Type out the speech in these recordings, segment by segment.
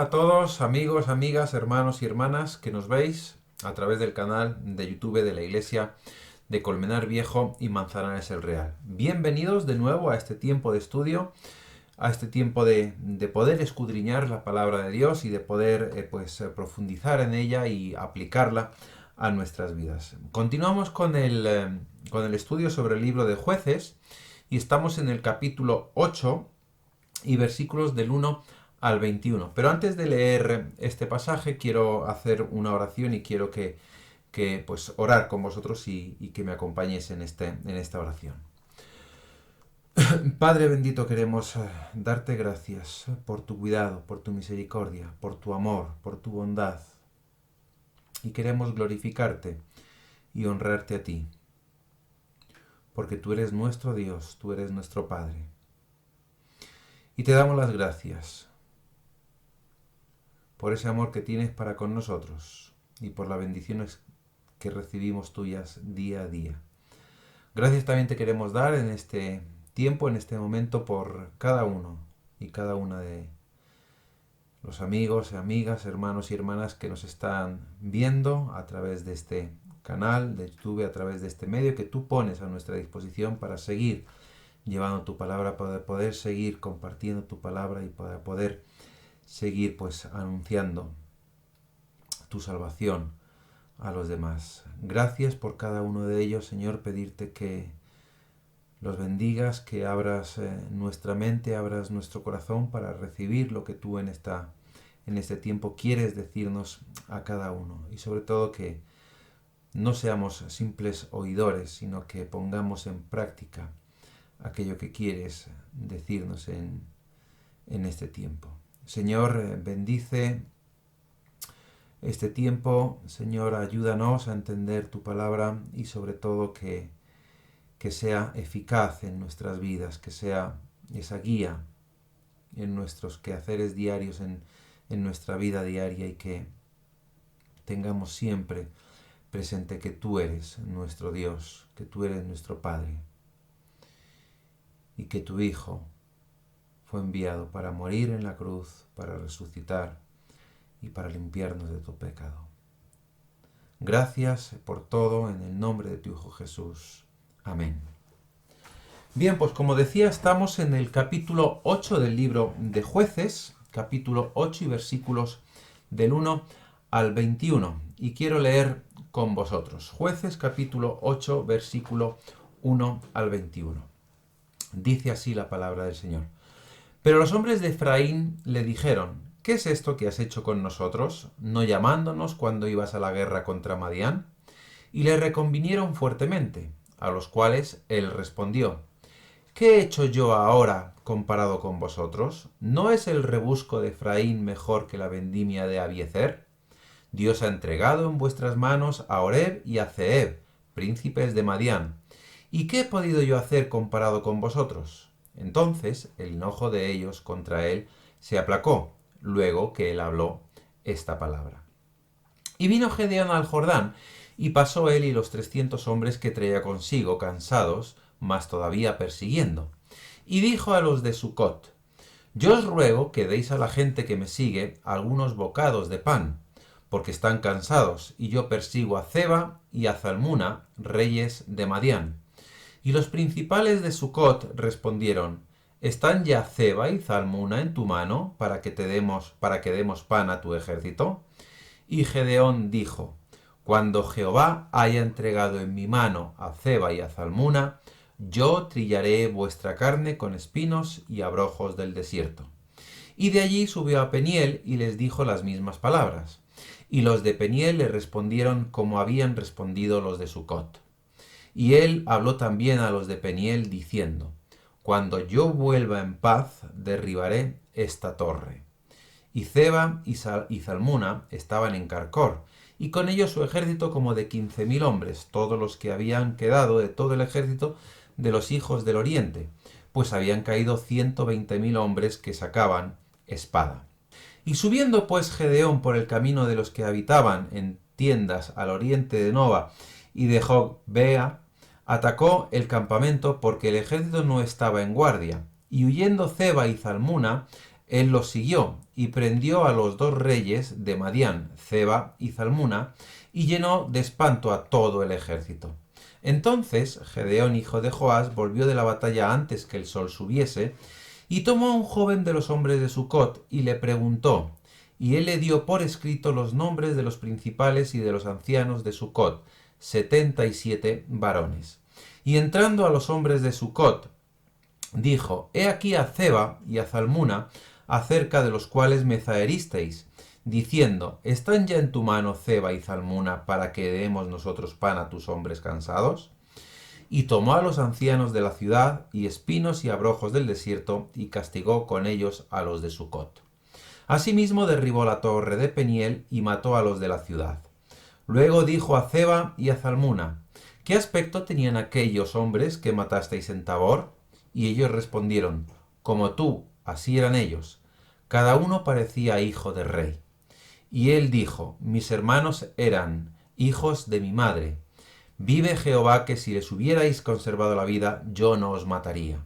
a todos, amigos, amigas, hermanos y hermanas que nos veis a través del canal de YouTube de la Iglesia de Colmenar Viejo y Manzanares el Real. Bienvenidos de nuevo a este tiempo de estudio, a este tiempo de poder escudriñar la palabra de Dios y de poder profundizar en ella y aplicarla a nuestras vidas. Continuamos con el estudio sobre el libro de Jueces y estamos en el capítulo 8 y versículos del 1 al 21. Pero antes de leer este pasaje quiero hacer una oración y quiero que orar con vosotros y que me acompañéis en esta oración. Padre bendito, queremos darte gracias por tu cuidado, por tu misericordia, por tu amor, por tu bondad. Y queremos glorificarte y honrarte a ti, porque tú eres nuestro Dios, tú eres nuestro Padre. Y te damos las gracias por ese amor que tienes para con nosotros y por las bendiciones que recibimos tuyas día a día. Gracias también te queremos dar en este tiempo, en este momento, por cada uno y cada una de los amigos, amigas, hermanos y hermanas que nos están viendo a través de este canal de YouTube, a través de este medio que tú pones a nuestra disposición para seguir llevando tu palabra, para poder seguir compartiendo tu palabra y para poder seguir anunciando tu salvación a los demás. Gracias por cada uno de ellos, Señor, pedirte que los bendigas, que abras nuestra mente, abras nuestro corazón para recibir lo que tú en este tiempo quieres decirnos a cada uno. Y sobre todo que no seamos simples oidores, sino que pongamos en práctica aquello que quieres decirnos en este tiempo. Señor, bendice este tiempo. Señor, ayúdanos a entender tu palabra y sobre todo que sea eficaz en nuestras vidas, que sea esa guía en nuestros quehaceres diarios, en nuestra vida diaria, y que tengamos siempre presente que tú eres nuestro Dios, que tú eres nuestro Padre y que tu Hijo fue enviado para morir en la cruz, para resucitar y para limpiarnos de tu pecado. Gracias por todo en el nombre de tu Hijo Jesús. Amén. Bien, pues como decía, estamos en el capítulo 8 del libro de Jueces, capítulo 8 y versículos del 1 al 21. Y quiero leer con vosotros. Jueces, capítulo 8, versículo 1 al 21. Dice así la palabra del Señor. Pero los hombres de Efraín le dijeron: ¿Qué es esto que has hecho con nosotros, no llamándonos cuando ibas a la guerra contra Madián? Y le reconvinieron fuertemente, a los cuales él respondió: ¿Qué he hecho yo ahora comparado con vosotros? ¿No es el rebusco de Efraín mejor que la vendimia de Abiezer? Dios ha entregado en vuestras manos a Oreb y a Zeeb, príncipes de Madián. ¿Y qué he podido yo hacer comparado con vosotros? Entonces el enojo de ellos contra él se aplacó, luego que él habló esta palabra. Y vino Gedeón al Jordán, y pasó él y los 300 hombres que traía consigo, cansados, mas todavía persiguiendo. Y dijo a los de Sucot: Yo os ruego que deis a la gente que me sigue algunos bocados de pan, porque están cansados, y yo persigo a Zeba y a Zalmuna, reyes de Madián. Y los principales de Sucot respondieron: ¿Están ya Zeba y Zalmuna en tu mano para que demos pan a tu ejército? Y Gedeón dijo: Cuando Jehová haya entregado en mi mano a Zeba y a Zalmuna, yo trillaré vuestra carne con espinos y abrojos del desierto. Y de allí subió a Peniel y les dijo las mismas palabras. Y los de Peniel le respondieron como habían respondido los de Sucot. Y él habló también a los de Peniel diciendo: Cuando yo vuelva en paz, derribaré esta torre. Y Zeba y Zalmuna estaban en Carcor, y con ellos su ejército como de 15.000 hombres, todos los que habían quedado de todo el ejército de los hijos del oriente, pues habían caído 120.000 hombres que sacaban espada. Y subiendo pues Gedeón por el camino de los que habitaban en tiendas al oriente de Nova y de Jogbea, atacó el campamento porque el ejército no estaba en guardia, y huyendo Zeba y Zalmuna, Él los siguió y prendió a los dos reyes de Madián, Ceba y Zalmuna, y llenó de espanto a todo el ejército. Entonces Gedeón, hijo de Joás, volvió de la batalla antes que el sol subiese, y tomó a un joven de los hombres de Sucot, y le preguntó, y él le dio por escrito los nombres de los principales y de los ancianos de Sucot, 77 varones. Y entrando a los hombres de Sucot, dijo, he aquí a Ceba y a Zalmuna, acerca de los cuales me zaheristeis, diciendo, ¿están ya en tu mano Ceba y Zalmuna para que demos nosotros pan a tus hombres cansados? Y tomó a los ancianos de la ciudad, y espinos y abrojos del desierto, y castigó con ellos a los de Sucot. Asimismo derribó la torre de Peniel, y mató a los de la ciudad. Luego dijo a Ceba y a Zalmuna, ¿qué aspecto tenían aquellos hombres que matasteis en Tabor? Y ellos respondieron, como tú, así eran ellos. Cada uno parecía hijo de rey. Y él dijo, mis hermanos eran hijos de mi madre. Vive Jehová que si les hubierais conservado la vida, yo no os mataría.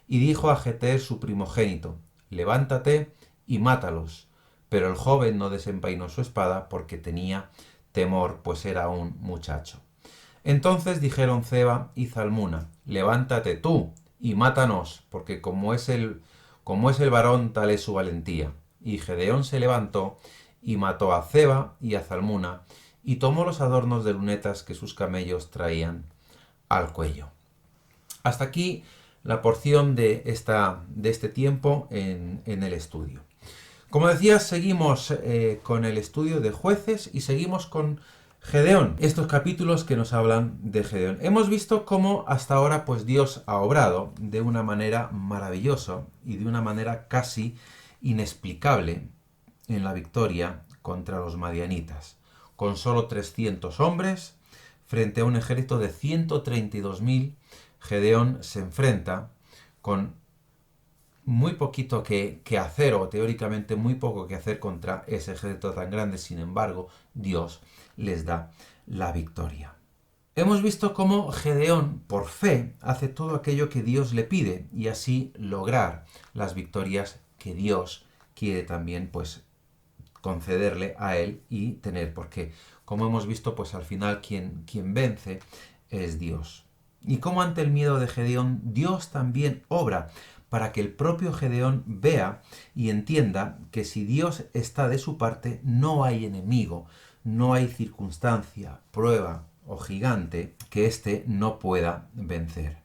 Y dijo a Jeter su primogénito, levántate y mátalos. Pero el joven no desenvainó su espada porque tenía temor, pues era un muchacho. Entonces dijeron Ceba y Zalmuna, levántate tú y mátanos, porque como es el varón, tal es su valentía. Y Gedeón se levantó y mató a Ceba y a Zalmuna, y tomó los adornos de lunetas que sus camellos traían al cuello. Hasta aquí la porción de este tiempo en el estudio. Como decía, seguimos con el estudio de Jueces y seguimos con Gedeón, estos capítulos que nos hablan de Gedeón. Hemos visto cómo hasta ahora pues Dios ha obrado de una manera maravillosa y de una manera casi inexplicable en la victoria contra los madianitas. Con solo 300 hombres, frente a un ejército de 132.000, Gedeón se enfrenta con muy poquito que hacer, o teóricamente muy poco que hacer contra ese ejército tan grande. Sin embargo, Dios les da la victoria. Hemos visto cómo Gedeón, por fe, hace todo aquello que Dios le pide y así lograr las victorias que Dios quiere también pues concederle a él y tener, porque como hemos visto pues al final quien vence es Dios. Y como ante el miedo de Gedeón, Dios también obra para que el propio Gedeón vea y entienda que si Dios está de su parte, no hay enemigo, no hay circunstancia, prueba o gigante que éste no pueda vencer.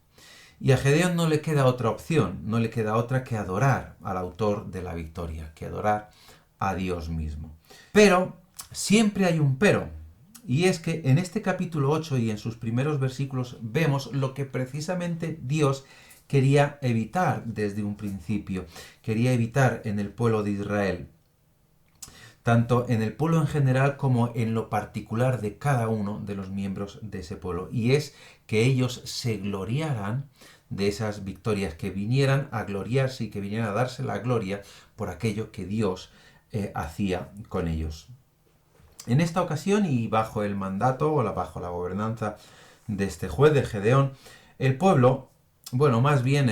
Y a Gedeón no le queda otra opción, no le queda otra que adorar al autor de la victoria, que adorar a Dios mismo. Pero siempre hay un pero. Y es que en este capítulo 8 y en sus primeros versículos vemos lo que precisamente Dios quería evitar desde un principio. Quería evitar en el pueblo de Israel, tanto en el pueblo en general como en lo particular de cada uno de los miembros de ese pueblo. Y es que ellos se gloriaran de esas victorias, que vinieran a gloriarse y que vinieran a darse la gloria por aquello que Dios hacía con ellos. En esta ocasión, y bajo el mandato o bajo la gobernanza de este juez de Gedeón, el pueblo, bueno, más bien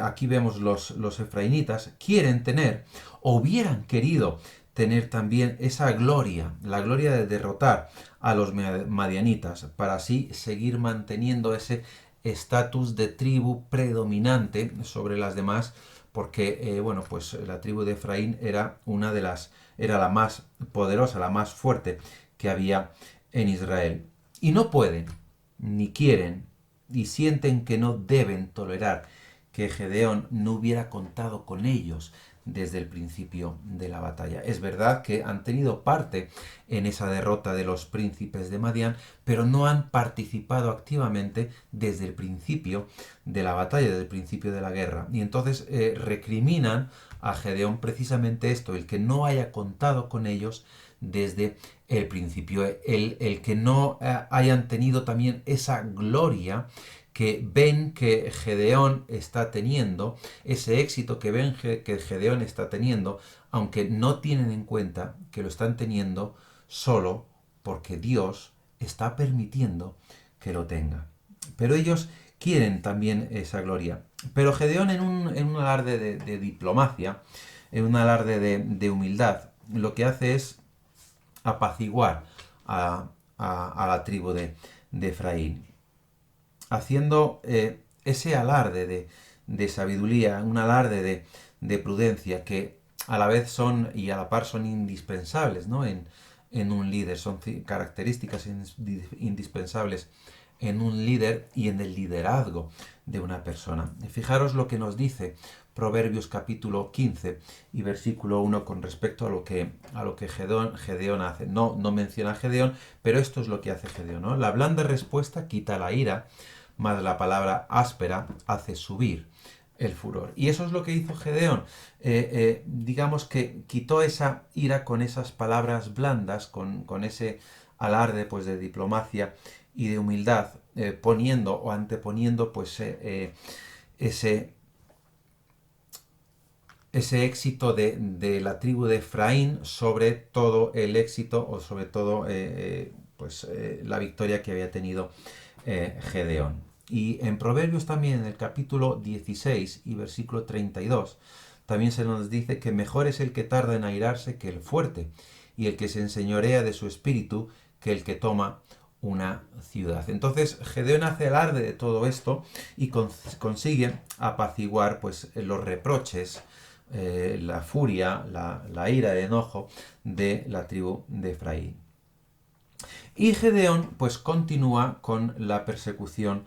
aquí vemos los efraimitas, quieren tener, o hubieran querido tener también esa gloria, la gloria de derrotar a los madianitas, para así seguir manteniendo ese estatus de tribu predominante sobre las demás, porque bueno, pues la tribu de Efraín era era la más poderosa, la más fuerte que había en Israel. Y no pueden, ni quieren, y sienten que no deben tolerar que Gedeón no hubiera contado con ellos desde el principio de la batalla. Es verdad que han tenido parte en esa derrota de los príncipes de Madián, pero no han participado activamente desde el principio de la batalla, desde el principio de la guerra. Y entonces recriminan a Gedeón precisamente esto, el que no haya contado con ellos desde el principio, el que no hayan tenido también esa gloria que ven que Gedeón está teniendo, ese éxito que ven que Gedeón está teniendo, aunque no tienen en cuenta que lo están teniendo solo porque Dios está permitiendo que lo tenga. Pero ellos quieren también esa gloria. Pero Gedeón, en un alarde de diplomacia, en un alarde de humildad, lo que hace es apaciguar a la tribu de Efraín, haciendo ese alarde de sabiduría, un alarde de prudencia que a la vez son y a la par son indispensables, ¿no? en un líder, son características indispensables en un líder y en el liderazgo de una persona. Fijaros lo que nos dice Proverbios capítulo 15 y versículo 1 con respecto a lo que Gedeón hace. No menciona a Gedeón, pero esto es lo que hace Gedeón, ¿no? La blanda respuesta quita la ira, mas la palabra áspera hace subir el furor. Y eso es lo que hizo Gedeón. Digamos que quitó esa ira con esas palabras blandas, con ese alarde pues, de diplomacia y de humildad, poniendo o anteponiendo pues ese éxito de la tribu de Efraín sobre todo el éxito o sobre todo la victoria que había tenido Gedeón. Y en Proverbios también, en el capítulo 16 y versículo 32, también se nos dice que mejor es el que tarda en airarse que el fuerte, y el que se enseñorea de su espíritu que el que toma una ciudad. Entonces Gedeón hace alarde de todo esto y consigue apaciguar pues los reproches, la furia, la ira, el enojo de la tribu de Efraín. Y Gedeón pues continúa con la persecución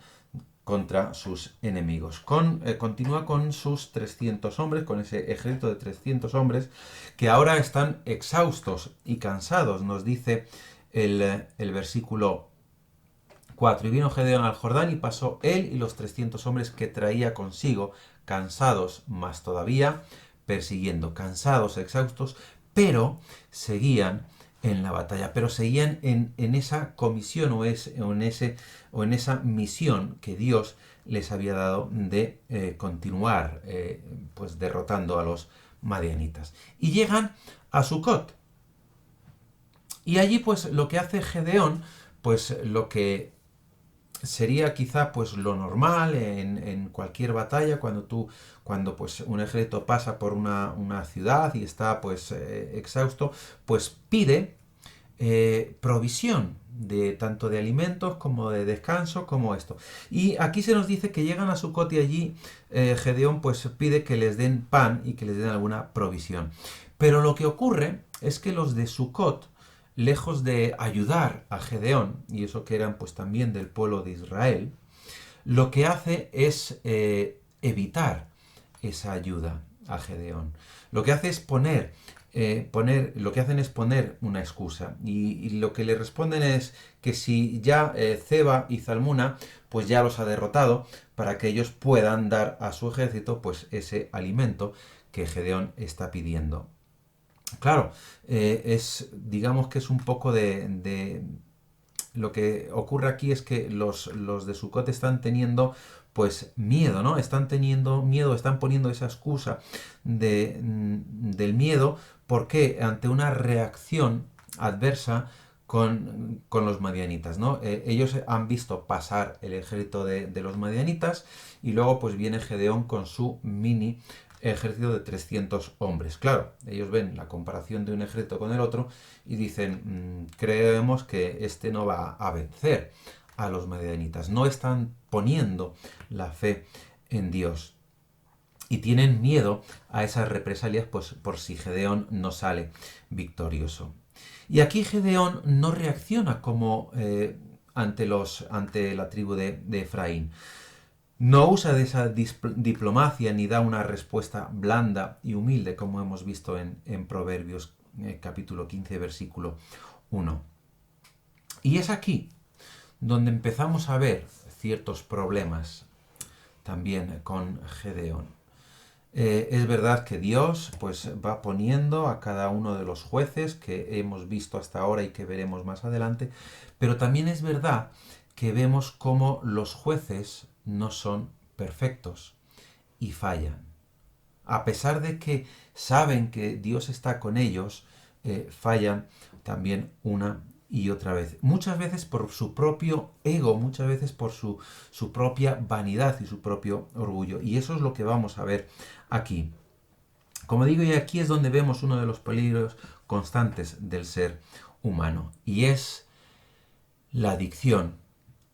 contra sus enemigos. Continúa con sus 300 hombres, con ese ejército de 300 hombres que ahora están exhaustos y cansados. Nos dice el versículo 4. Y vino Gedeón al Jordán y pasó él y los 300 hombres que traía consigo, cansados, más todavía persiguiendo, cansados, exhaustos, pero seguían en la batalla, pero seguían en esa comisión o en esa misión que Dios les había dado de continuar pues derrotando a los madianitas. Y llegan a Sucot. Y allí pues lo que hace Gedeón, pues lo que sería quizá pues lo normal en cualquier batalla cuando pues un ejército pasa por una ciudad y está pues exhausto, pues pide provisión de tanto de alimentos como de descanso como esto. Y aquí se nos dice que llegan a Sucot y allí Gedeón pues pide que les den pan y que les den alguna provisión. Pero lo que ocurre es que los de Sucot, lejos de ayudar a Gedeón, y eso que eran pues también del pueblo de Israel, lo que hace es evitar esa ayuda a Gedeón. Lo que hace es lo que hacen es poner una excusa. Y lo que le responden es que si ya Ceba y Zalmuna pues ya los ha derrotado, para que ellos puedan dar a su ejército pues ese alimento que Gedeón está pidiendo. Claro, digamos que es un poco lo que ocurre aquí es que los de Sucot están teniendo pues miedo, ¿no? Están teniendo miedo, están poniendo esa excusa del miedo, porque ante una reacción adversa con los madianitas, ¿no? Ellos han visto pasar el ejército de los madianitas y luego pues viene Gedeón con su mini ejército de 300 hombres. Claro, ellos ven la comparación de un ejército con el otro y dicen, creemos que este no va a vencer a los madianitas. No están poniendo la fe en Dios. Y tienen miedo a esas represalias pues, por si Gedeón no sale victorioso. Y aquí Gedeón no reacciona como ante la tribu de Efraín. No usa de esa diplomacia ni da una respuesta blanda y humilde, como hemos visto en Proverbios capítulo 15, versículo 1. Y es aquí donde empezamos a ver ciertos problemas también con Gedeón. Es verdad que Dios pues va poniendo a cada uno de los jueces que hemos visto hasta ahora y que veremos más adelante, pero también es verdad que vemos cómo los jueces no son perfectos y fallan. A pesar de que saben que Dios está con ellos, fallan también una y otra vez. Muchas veces por su propio ego, muchas veces por su propia vanidad y su propio orgullo. Y eso es lo que vamos a ver aquí. Como digo, y aquí es donde vemos uno de los peligros constantes del ser humano, y es la adicción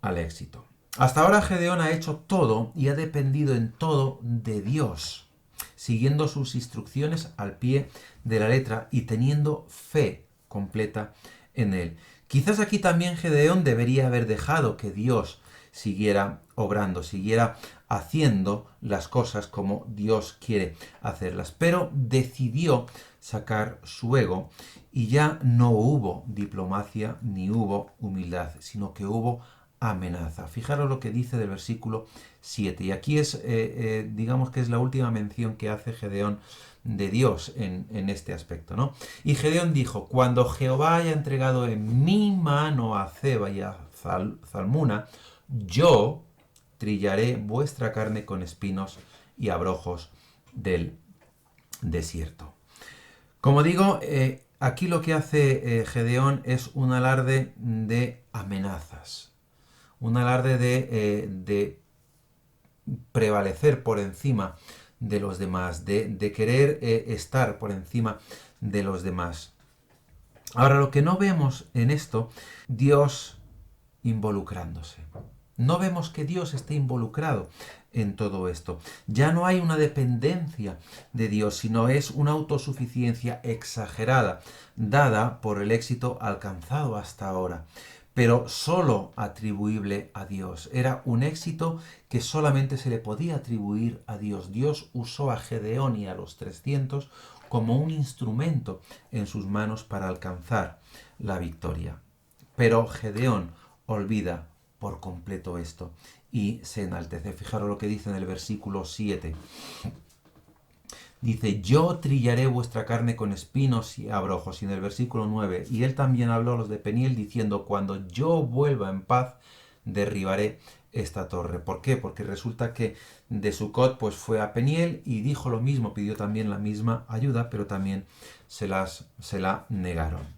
al éxito. Hasta ahora Gedeón ha hecho todo y ha dependido en todo de Dios, siguiendo sus instrucciones al pie de la letra y teniendo fe completa en él. Quizás aquí también Gedeón debería haber dejado que Dios siguiera obrando, siguiera haciendo las cosas como Dios quiere hacerlas, pero decidió sacar su ego y ya no hubo diplomacia ni hubo humildad, sino que hubo amenaza. Fijaros lo que dice del versículo 7. Y aquí es, digamos que es la última mención que hace Gedeón de Dios en este aspecto, ¿no? Y Gedeón dijo, cuando Jehová haya entregado en mi mano a Ceba y a Zalmuna, yo trillaré vuestra carne con espinos y abrojos del desierto. Como digo, aquí lo que hace Gedeón es un alarde de amenazas, un alarde de prevalecer por encima de los demás, de querer estar por encima de los demás. Ahora, lo que no vemos en esto, Dios involucrándose. No vemos que Dios esté involucrado en todo esto. Ya no hay una dependencia de Dios, sino es una autosuficiencia exagerada, dada por el éxito alcanzado hasta ahora, pero solo atribuible a Dios. Era un éxito que solamente se le podía atribuir a Dios. Dios usó a Gedeón y a los 300 como un instrumento en sus manos para alcanzar la victoria. Pero Gedeón olvida por completo esto y se enaltece. Fijaros lo que dice en el versículo 7. Dice, yo trillaré vuestra carne con espinos y abrojos. Y en el versículo 9, y él también habló a los de Peniel diciendo, cuando yo vuelva en paz, derribaré esta torre. ¿Por qué? Porque resulta que de Sucot pues fue a Peniel y dijo lo mismo, pidió también la misma ayuda, pero también se la negaron.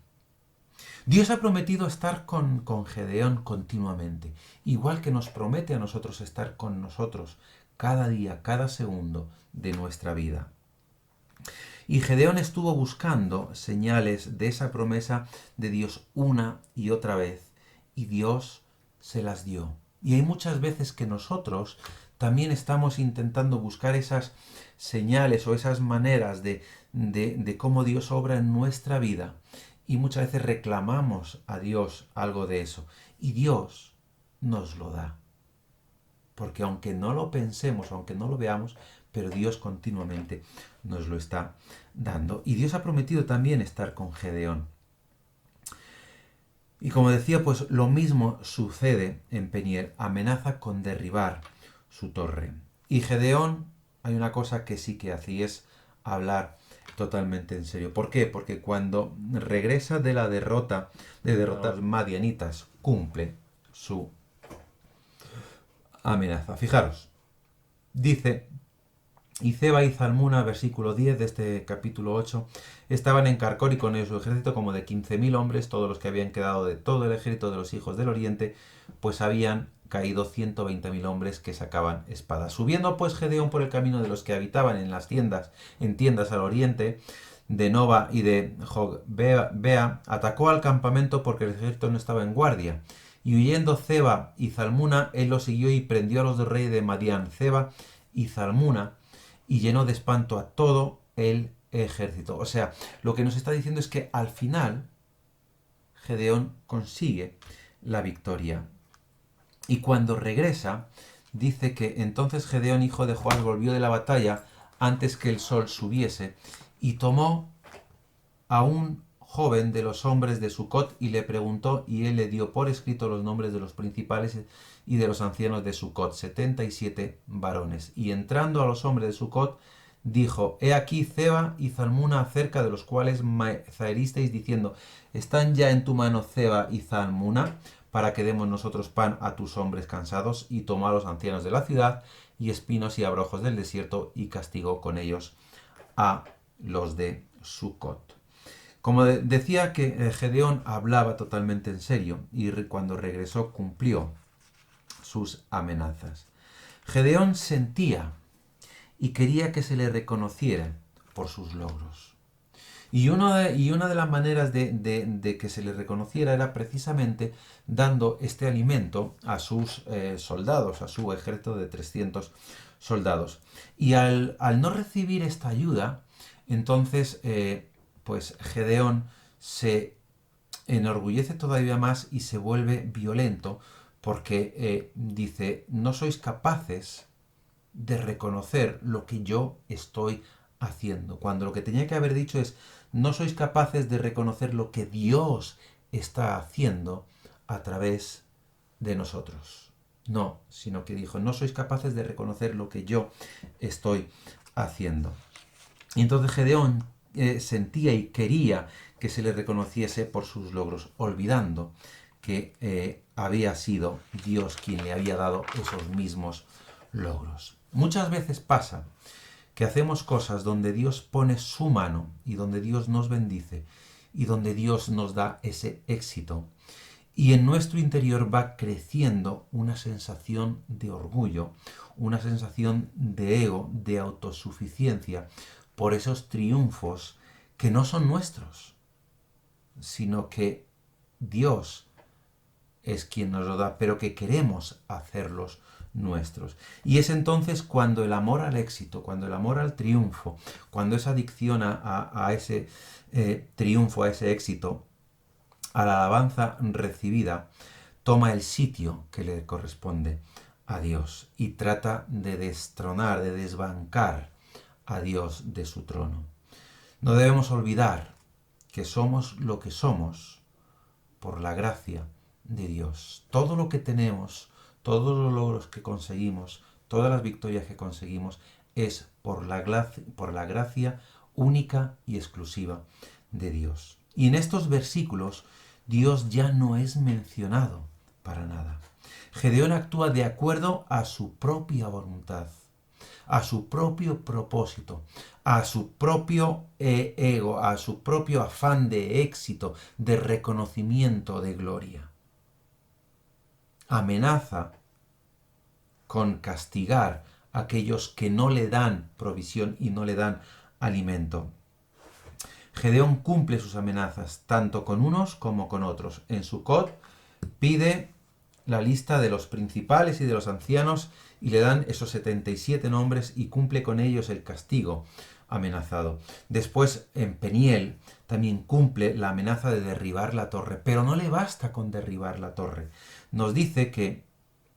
Dios ha prometido estar con Gedeón continuamente, igual que nos promete a nosotros estar con nosotros cada día, cada segundo de nuestra vida. Y Gedeón estuvo buscando señales de esa promesa de Dios una y otra vez, y Dios se las dio. Y hay muchas veces que nosotros también estamos intentando buscar esas señales o esas maneras de cómo Dios obra en nuestra vida. Y muchas veces reclamamos a Dios algo de eso. Y Dios nos lo da. Porque aunque no lo pensemos, aunque no lo veamos, pero Dios continuamente nos lo está dando. Y Dios ha prometido también estar con Gedeón. Y como decía, pues lo mismo sucede en Peniel. Amenaza con derribar su torre. Y Gedeón, hay una cosa que sí que hace y es hablar totalmente en serio. ¿Por qué? Porque cuando regresa de la derrota, de derrotar madianitas, cumple su amenaza. Fijaros, dice, y Ceba y Zalmuna, versículo 10 de este capítulo 8, estaban en Carcor y con ellos su ejército como de 15.000 hombres, todos los que habían quedado de todo el ejército de los hijos del oriente, pues habían caído 120.000 hombres que sacaban espadas. Subiendo pues Gedeón por el camino de los que habitaban en las tiendas, en tiendas al oriente, de Nova y de Jogbea, atacó al campamento porque el ejército no estaba en guardia. Y huyendo Ceba y Zalmuna, él los siguió y prendió a los del rey de Madián, Ceba y Zalmuna, y llenó de espanto a todo el ejército. O sea, lo que nos está diciendo es que al final Gedeón consigue la victoria. Y cuando regresa, dice que entonces Gedeón, hijo de Joás, volvió de la batalla antes que el sol subiese y tomó a un joven de los hombres de Sucot y le preguntó, y él le dio por escrito los nombres de los principales y de los ancianos de Sucot, 77 varones. Y entrando a los hombres de Sucot, dijo, he aquí Ceba y Zalmuna, acerca de los cuales me zaheristeis diciendo, ¿están ya en tu mano Ceba y Zalmuna, para que demos nosotros pan a tus hombres cansados? Y tomó a los ancianos de la ciudad y espinos y abrojos del desierto y castigó con ellos a los de Sucot. Como decía que Gedeón hablaba totalmente en serio y cuando regresó cumplió sus amenazas. Gedeón sentía y quería que se le reconociera por sus logros. Y una de las maneras de que se le reconociera era precisamente dando este alimento a sus soldados, a su ejército de 300 soldados. Y al no recibir esta ayuda, entonces pues Gedeón se enorgullece todavía más y se vuelve violento porque dice, no sois capaces de reconocer lo que yo estoy haciendo, cuando lo que tenía que haber dicho es, no sois capaces de reconocer lo que Dios está haciendo a través de nosotros. No, sino que dijo, no sois capaces de reconocer lo que yo estoy haciendo. Y entonces Gedeón sentía y quería que se le reconociese por sus logros, olvidando que había sido Dios quien le había dado esos mismos logros. Muchas veces pasa que hacemos cosas donde Dios pone su mano y donde Dios nos bendice y donde Dios nos da ese éxito. Y en nuestro interior va creciendo una sensación de orgullo, una sensación de ego, de autosuficiencia, por esos triunfos que no son nuestros, sino que Dios es quien nos lo da, pero que queremos hacerlos nuestros. Y es entonces cuando el amor al éxito, cuando el amor al triunfo, cuando esa adicción a ese triunfo, a ese éxito, a la alabanza recibida, toma el sitio que le corresponde a Dios y trata de destronar, de desbancar a Dios de su trono. No debemos olvidar que somos lo que somos por la gracia de Dios. Todo lo que tenemos, todos los logros que conseguimos, todas las victorias que conseguimos, es por la gracia única y exclusiva de Dios. Y en estos versículos, Dios ya no es mencionado para nada. Gedeón actúa de acuerdo a su propia voluntad, a su propio propósito, a su propio ego, a su propio afán de éxito, de reconocimiento, de gloria. Amenaza con castigar a aquellos que no le dan provisión y no le dan alimento. Gedeón cumple sus amenazas tanto con unos como con otros. En Sucot pide la lista de los principales y de los ancianos y le dan esos 77 nombres y cumple con ellos el castigo amenazado. Después en Peniel también cumple la amenaza de derribar la torre, pero no le basta con derribar la torre. Nos dice que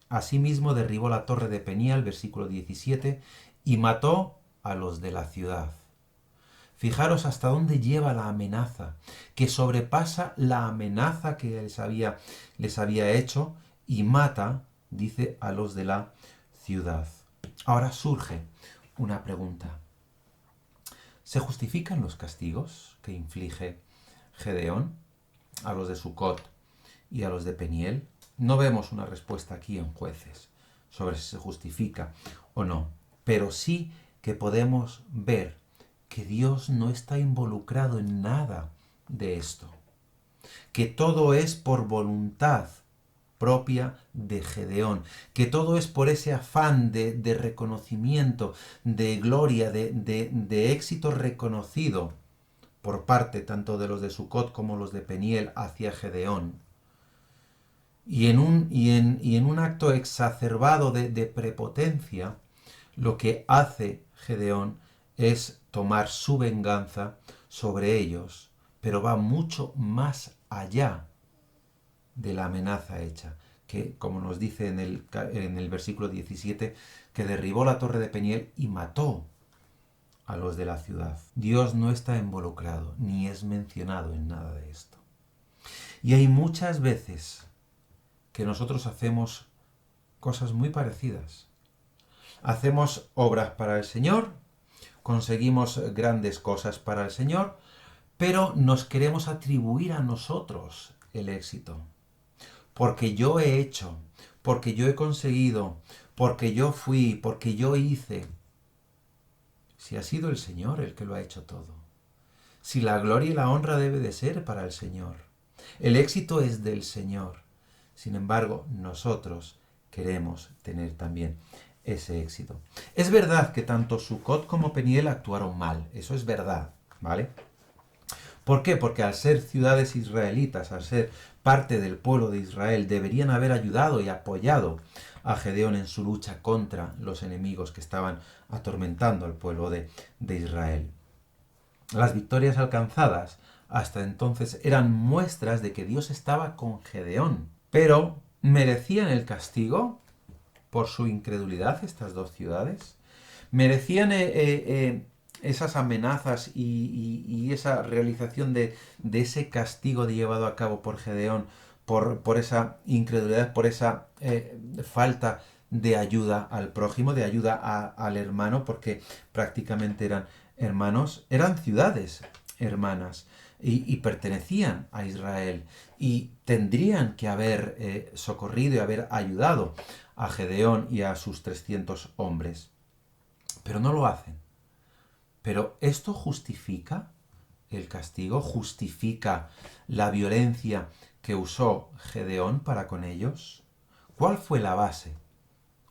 asimismo derribó la torre de Peniel, versículo 17, y mató a los de la ciudad. Fijaros hasta dónde lleva la amenaza, que sobrepasa la amenaza que les había hecho y mata, dice, a los de la ciudad. Ahora surge una pregunta. ¿Se justifican los castigos que inflige Gedeón a los de Sucot y a los de Peniel? No vemos una respuesta aquí en Jueces sobre si se justifica o no, pero sí que podemos ver que Dios no está involucrado en nada de esto, que todo es por voluntad propia de Gedeón, que todo es por ese afán de reconocimiento, de gloria, de éxito reconocido por parte tanto de los de Sucot como los de Peniel hacia Gedeón. Y en un acto exacerbado de prepotencia, lo que hace Gedeón es tomar su venganza sobre ellos, pero va mucho más allá de la amenaza hecha, que como nos dice en el versículo 17, que derribó la torre de Peniel y mató a los de la ciudad. Dios no está involucrado, ni es mencionado en nada de esto. Y hay muchas veces que nosotros hacemos cosas muy parecidas. Hacemos obras para el Señor, conseguimos grandes cosas para el Señor, pero nos queremos atribuir a nosotros el éxito. Porque yo he hecho, porque yo he conseguido, porque yo fui, porque yo hice. Si ha sido el Señor el que lo ha hecho todo. Si la gloria y la honra debe de ser para el Señor. El éxito es del Señor. Sin embargo, nosotros queremos tener también ese éxito. Es verdad que tanto Sucot como Peniel actuaron mal, eso es verdad, ¿vale? ¿Por qué? Porque al ser ciudades israelitas, al ser parte del pueblo de Israel, deberían haber ayudado y apoyado a Gedeón en su lucha contra los enemigos que estaban atormentando al pueblo de Israel. Las victorias alcanzadas hasta entonces eran muestras de que Dios estaba con Gedeón. Pero, ¿merecían el castigo por su incredulidad estas dos ciudades? ¿Merecían esas amenazas y esa realización de ese castigo llevado a cabo por Gedeón por esa incredulidad, por esa falta de ayuda al prójimo, de ayuda al hermano, porque prácticamente eran hermanos, eran ciudades hermanas y pertenecían a Israel y tendrían que haber socorrido y haber ayudado a Gedeón y a sus 300 hombres. Pero no lo hacen. Pero esto justifica el castigo, justifica la violencia que usó Gedeón para con ellos. ¿Cuál fue la base?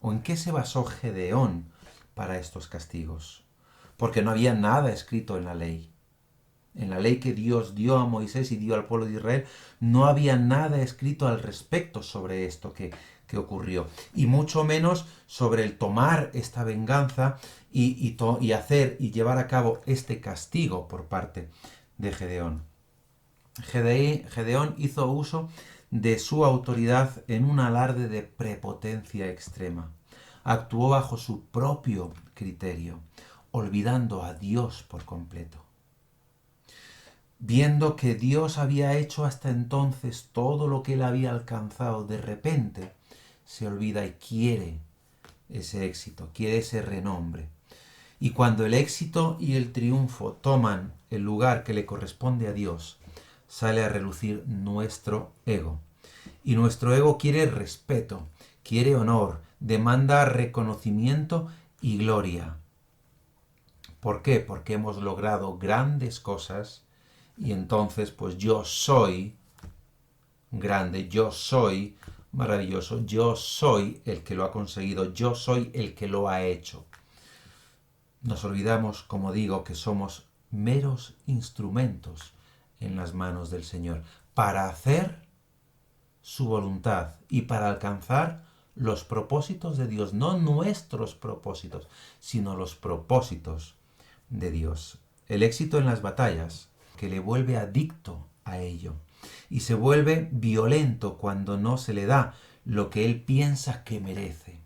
¿O en qué se basó Gedeón para estos castigos? Porque no había nada escrito en la ley. En la ley que Dios dio a Moisés y dio al pueblo de Israel, no había nada escrito al respecto sobre esto que ocurrió. Y mucho menos sobre el tomar esta venganza y hacer y llevar a cabo este castigo por parte de Gedeón. Gedeón hizo uso de su autoridad en un alarde de prepotencia extrema. Actuó bajo su propio criterio, olvidando a Dios por completo. Viendo que Dios había hecho hasta entonces todo lo que él había alcanzado, de repente se olvida y quiere ese éxito, quiere ese renombre. Y cuando el éxito y el triunfo toman el lugar que le corresponde a Dios, sale a relucir nuestro ego. Y nuestro ego quiere respeto, quiere honor, demanda reconocimiento y gloria. ¿Por qué? Porque hemos logrado grandes cosas y entonces pues yo soy grande, yo soy maravilloso, yo soy el que lo ha conseguido, yo soy el que lo ha hecho. Nos olvidamos, como digo, que somos meros instrumentos en las manos del Señor para hacer su voluntad y para alcanzar los propósitos de Dios, no nuestros propósitos, sino los propósitos de Dios. El éxito en las batallas que le vuelve adicto a ello y se vuelve violento cuando no se le da lo que él piensa que merece.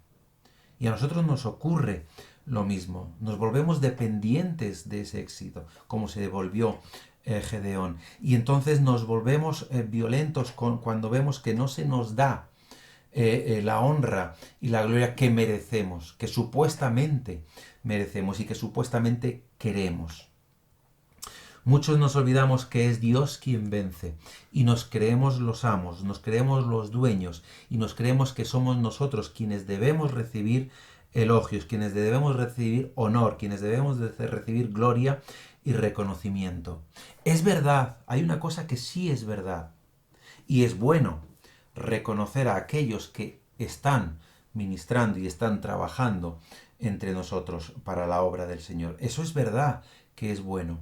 Y a nosotros nos ocurre lo mismo, nos volvemos dependientes de ese éxito, como se volvió Gedeón. Y entonces nos volvemos violentos cuando vemos que no se nos da la honra y la gloria que merecemos, que supuestamente merecemos y que supuestamente queremos. Muchos nos olvidamos que es Dios quien vence y nos creemos los amos, nos creemos los dueños y nos creemos que somos nosotros quienes debemos recibir elogios, quienes debemos recibir honor, quienes debemos recibir gloria y reconocimiento. Es verdad, hay una cosa que sí es verdad y es bueno reconocer a aquellos que están ministrando y están trabajando entre nosotros para la obra del Señor. Eso es verdad que es bueno.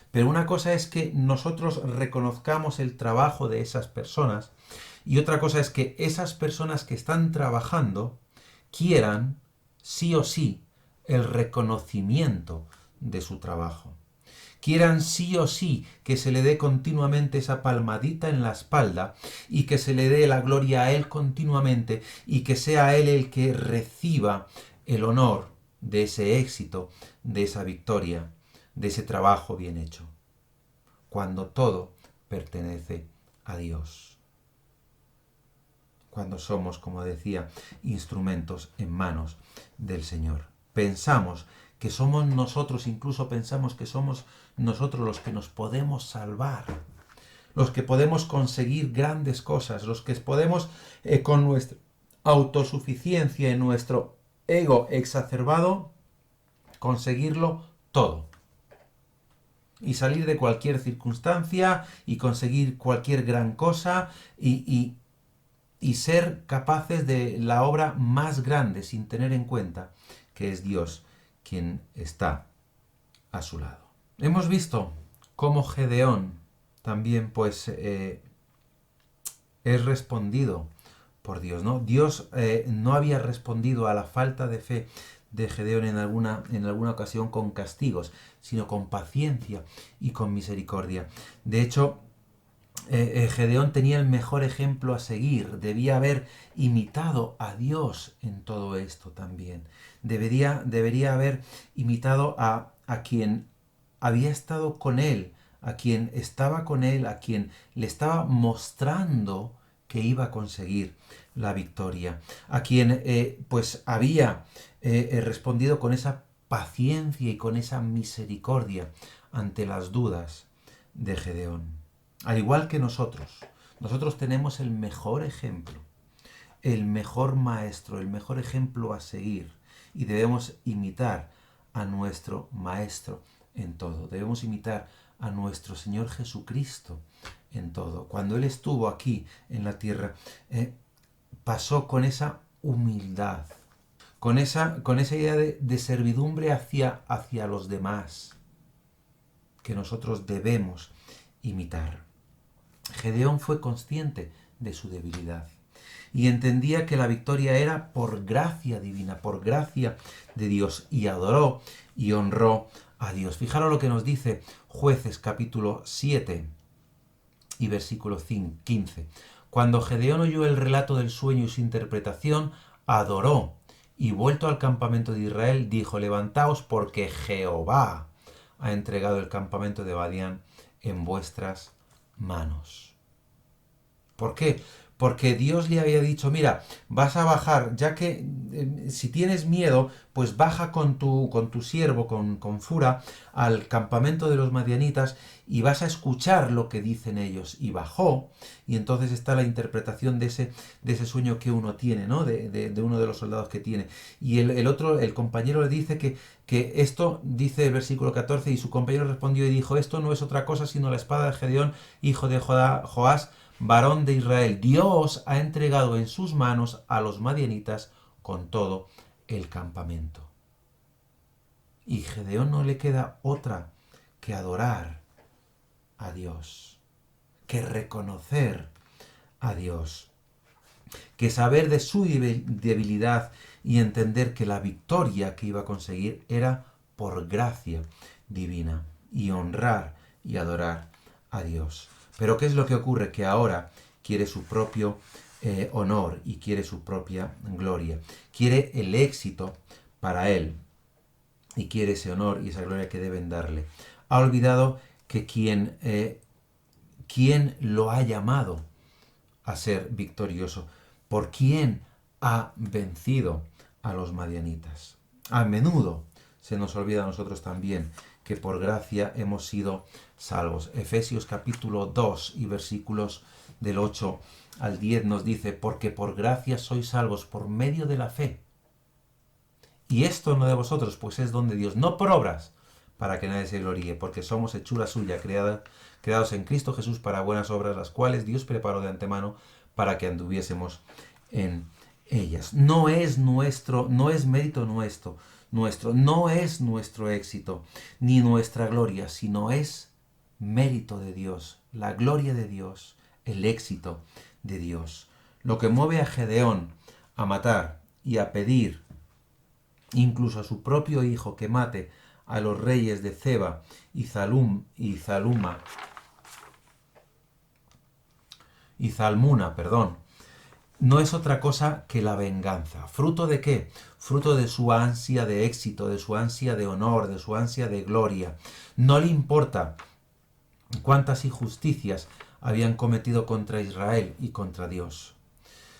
Pero una cosa es que nosotros reconozcamos el trabajo de esas personas y otra cosa es que esas personas que están trabajando quieran sí o sí el reconocimiento de su trabajo. Quieran sí o sí que se le dé continuamente esa palmadita en la espalda y que se le dé la gloria a él continuamente y que sea él el que reciba el honor de ese éxito, de esa victoria, de ese trabajo bien hecho, cuando todo pertenece a Dios. Cuando somos, como decía, instrumentos en manos del Señor. Pensamos que somos nosotros, incluso pensamos que somos nosotros los que nos podemos salvar, los que podemos conseguir grandes cosas, los que podemos con nuestra autosuficiencia y nuestro ego exacerbado conseguirlo todo. Y salir de cualquier circunstancia y conseguir cualquier gran cosa y y ser capaces de la obra más grande sin tener en cuenta que es Dios quien está a su lado. Hemos visto cómo Gedeón también pues es respondido por Dios, ¿no? Dios no había respondido a la falta de fe de Gedeón en alguna ocasión con castigos, sino con paciencia y con misericordia. De hecho, Gedeón tenía el mejor ejemplo a seguir, debía haber imitado a Dios en todo esto también. Debería haber imitado a quien había estado con él, a quien estaba con él, a quien le estaba mostrando que iba a conseguir la victoria, a quien pues había respondido con esa paciencia y con esa misericordia ante las dudas de Gedeón. Al igual que nosotros tenemos el mejor ejemplo, el mejor maestro, el mejor ejemplo a seguir y debemos imitar a nuestro maestro en todo. Debemos imitar a nuestro Señor Jesucristo en todo. Cuando Él estuvo aquí en la tierra, pasó con esa humildad, con esa idea de servidumbre hacia los demás, que nosotros debemos imitar. Gedeón fue consciente de su debilidad y entendía que la victoria era por gracia divina, por gracia de Dios, y adoró y honró a Dios. Fijaros lo que nos dice Jueces capítulo 7 y versículo 15. Cuando Gedeón oyó el relato del sueño y su interpretación, adoró, y vuelto al campamento de Israel, dijo: levantaos, porque Jehová ha entregado el campamento de Madián en vuestras manos. ¿Por qué? Porque Dios le había dicho: mira, vas a bajar, ya que si tienes miedo, pues baja con tu siervo, con Fura, al campamento de los madianitas y vas a escuchar lo que dicen ellos. Y bajó, y entonces está la interpretación de ese sueño que uno tiene, ¿no? De uno de los soldados que tiene. Y el compañero le dice que esto, dice el versículo 14, y su compañero respondió y dijo: esto no es otra cosa sino la espada de Gedeón, hijo de Joás, varón de Israel. Dios ha entregado en sus manos a los madianitas con todo el campamento. Y Gedeón no le queda otra que adorar a Dios, que reconocer a Dios, que saber de su debilidad y entender que la victoria que iba a conseguir era por gracia divina, y honrar y adorar a Dios. Pero ¿qué es lo que ocurre? Que ahora quiere su propio honor y quiere su propia gloria. Quiere el éxito para él y quiere ese honor y esa gloria que deben darle. Ha olvidado que quien lo ha llamado a ser victorioso, por quien ha vencido a los madianitas. A menudo se nos olvida a nosotros también que por gracia hemos sido salvos. Efesios capítulo 2 y versículos del 8 al 10 nos dice: porque por gracia sois salvos por medio de la fe. Y esto no de vosotros, pues es don de Dios, no por obras, para que nadie se gloríe, porque somos hechura suya, creados en Cristo Jesús para buenas obras, las cuales Dios preparó de antemano para que anduviésemos en ellas. No es mérito nuestro, no es nuestro éxito, ni nuestra gloria, sino es mérito de Dios, la gloria de Dios, el éxito de Dios. Lo que mueve a Gedeón a matar y a pedir incluso a su propio hijo que mate a los reyes de Zeba y Zalmuna, no es otra cosa que la venganza. ¿Fruto de qué? Fruto de su ansia de éxito, de su ansia de honor, de su ansia de gloria. No le importa cuántas injusticias habían cometido contra Israel y contra Dios,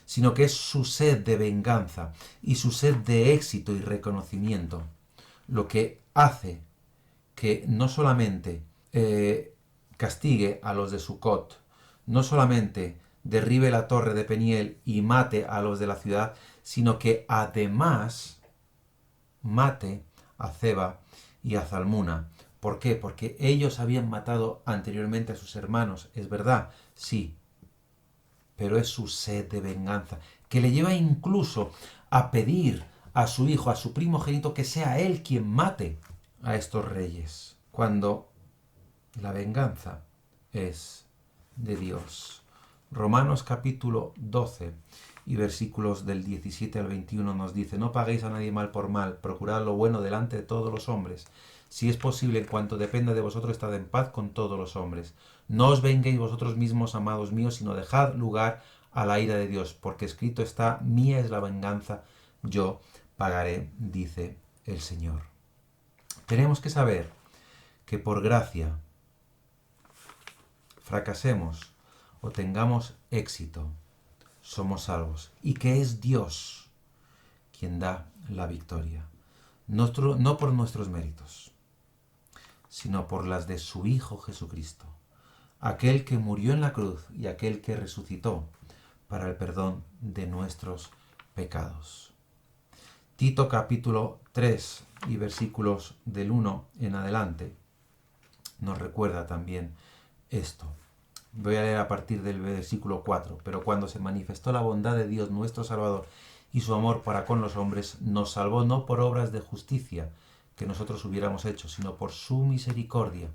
sino que es su sed de venganza y su sed de éxito y reconocimiento lo que hace que no solamente castigue a los de Sucot, no solamente derribe la torre de Peniel y mate a los de la ciudad, sino que además mate a Zeba y a Zalmuna. ¿Por qué? Porque ellos habían matado anteriormente a sus hermanos. ¿Es verdad? Sí. pero es su sed de venganza, que le lleva incluso a pedir a su hijo, a su primogénito, que sea él quien mate a estos reyes, cuando la venganza es de Dios. Romanos capítulo 12 y versículos del 17 al 21 nos dice: no paguéis a nadie mal por mal, procurad lo bueno delante de todos los hombres. Si es posible, en cuanto dependa de vosotros, estad en paz con todos los hombres. No os venguéis vosotros mismos, amados míos, sino dejad lugar a la ira de Dios, porque escrito está: mía es la venganza, yo pagaré, dice el Señor. Tenemos que saber que por gracia, fracasemos o tengamos éxito, somos salvos, y que es Dios quien da la victoria. No por nuestros méritos, sino por las de su Hijo Jesucristo, aquel que murió en la cruz y aquel que resucitó para el perdón de nuestros pecados. Tito capítulo 3 y versículos del 1 en adelante nos recuerda también esto. Voy a leer a partir del versículo 4. Pero cuando se manifestó la bondad de Dios nuestro Salvador y su amor para con los hombres, nos salvó no por obras de justicia que nosotros hubiéramos hecho, sino por su misericordia,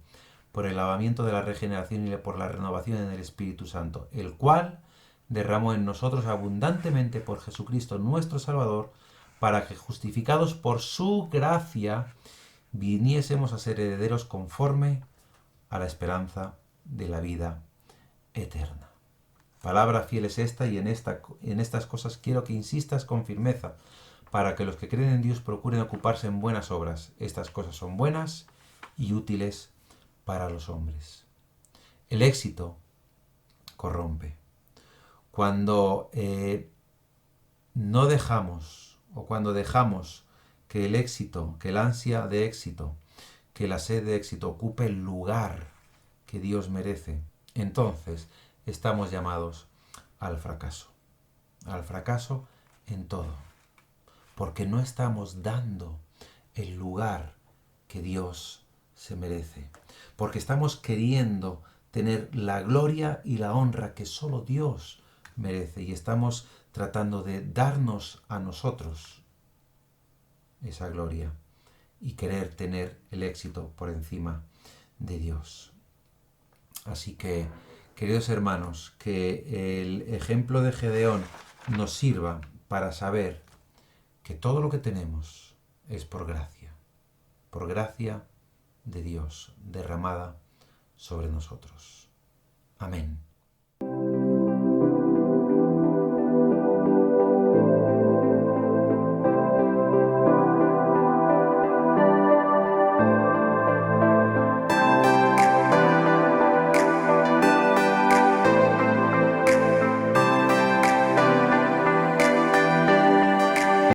por el lavamiento de la regeneración y por la renovación en el Espíritu Santo, el cual derramó en nosotros abundantemente por Jesucristo nuestro Salvador, para que, justificados por su gracia, viniésemos a ser herederos conforme a la esperanza de la vida eterna. Palabra fiel es esta, y en estas cosas quiero que insistas con firmeza, para que los que creen en Dios procuren ocuparse en buenas obras. Estas cosas son buenas y útiles para los hombres. El éxito corrompe. Cuando no dejamos, o cuando dejamos que el éxito, que el ansia de éxito, que la sed de éxito ocupe el lugar que Dios merece, entonces estamos llamados al fracaso en todo, porque no estamos dando el lugar que Dios se merece, porque estamos queriendo tener la gloria y la honra que solo Dios merece, y estamos tratando de darnos a nosotros esa gloria y querer tener el éxito por encima de Dios. Así que, queridos hermanos, que el ejemplo de Gedeón nos sirva para saber que todo lo que tenemos es por gracia de Dios derramada sobre nosotros. Amén.